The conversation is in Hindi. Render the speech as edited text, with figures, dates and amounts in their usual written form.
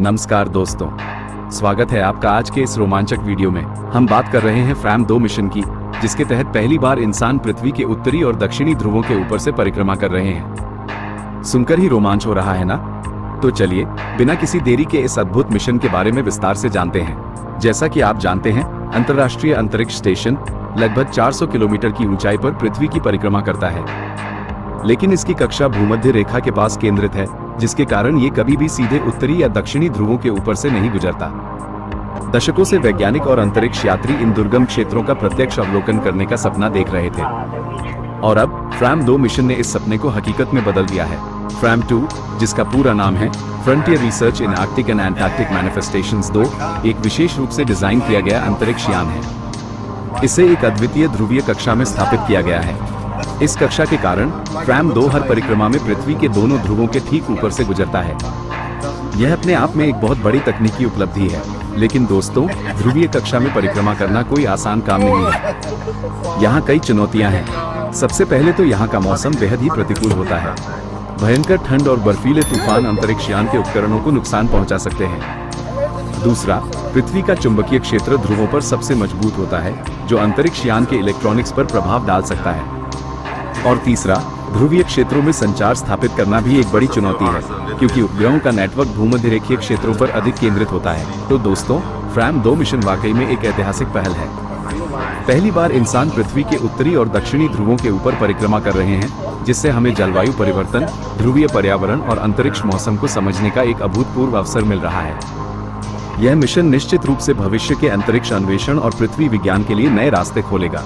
नमस्कार दोस्तों, स्वागत है आपका आज के इस रोमांचक वीडियो में। हम बात कर रहे हैं फ्रैम 2 मिशन की, जिसके तहत पहली बार इंसान पृथ्वी के उत्तरी और दक्षिणी ध्रुवों के ऊपर से परिक्रमा कर रहे हैं। सुनकर ही रोमांच हो रहा है ना? तो चलिए बिना किसी देरी के इस अद्भुत मिशन के बारे में विस्तार से जानते हैं। जैसा कि आप जानते हैं, अंतर्राष्ट्रीय अंतरिक्ष स्टेशन लगभग 400 किलोमीटर की ऊंचाई पर पृथ्वी की परिक्रमा करता है, लेकिन इसकी कक्षा भूमध्य रेखा के पास केंद्रित है, जिसके कारण ये कभी भी सीधे उत्तरी या दक्षिणी ध्रुवों के ऊपर से नहीं गुजरता। दशकों से वैज्ञानिक और अंतरिक्ष यात्री इन दुर्गम क्षेत्रों का प्रत्यक्ष अवलोकन करने का सपना देख रहे थे, और अब फ्रैम 2 मिशन ने इस सपने को हकीकत में बदल दिया है। फ्रैम 2, जिसका पूरा नाम है frontier research in Arctic and Antarctic manifestations 2, एक विशेष रूप से डिजाइन किया गया अंतरिक्ष यान है। इसे एक अद्वितीय ध्रुवीय कक्षा में स्थापित किया गया है। इस कक्षा के कारण फ्रैम 2 हर परिक्रमा में पृथ्वी के दोनों ध्रुवों के ठीक ऊपर से गुजरता है। यह अपने आप में एक बहुत बड़ी तकनीकी उपलब्धि है, लेकिन दोस्तों, ध्रुवीय कक्षा में परिक्रमा करना कोई आसान काम नहीं है। यहाँ कई चुनौतियाँ हैं। सबसे पहले तो यहाँ का मौसम बेहद ही प्रतिकूल होता है। भयंकर ठंड और बर्फीले तूफान अंतरिक्ष यान के उपकरणों को नुकसान पहुँचा सकते हैं। दूसरा, पृथ्वी का चुंबकीय क्षेत्र ध्रुवों पर सबसे मजबूत होता है, जो अंतरिक्ष यान के इलेक्ट्रॉनिक्स पर प्रभाव डाल सकता है। और तीसरा, ध्रुवीय क्षेत्रों में संचार स्थापित करना भी एक बड़ी चुनौती है, क्योंकि उपग्रहों का नेटवर्क भूमध्य रेखीय क्षेत्रों पर अधिक केंद्रित होता है। तो दोस्तों, फ्रैम 2 मिशन वाकई में एक ऐतिहासिक पहल है। पहली बार इंसान पृथ्वी के उत्तरी और दक्षिणी ध्रुवों के ऊपर परिक्रमा कर रहे हैं, जिससे हमें जलवायु परिवर्तन, ध्रुवीय पर्यावरण और अंतरिक्ष मौसम को समझने का एक अभूतपूर्व अवसर मिल रहा है। यह मिशन निश्चित रूप से भविष्य के अंतरिक्ष अन्वेषण और पृथ्वी विज्ञान के लिए नए रास्ते खोलेगा।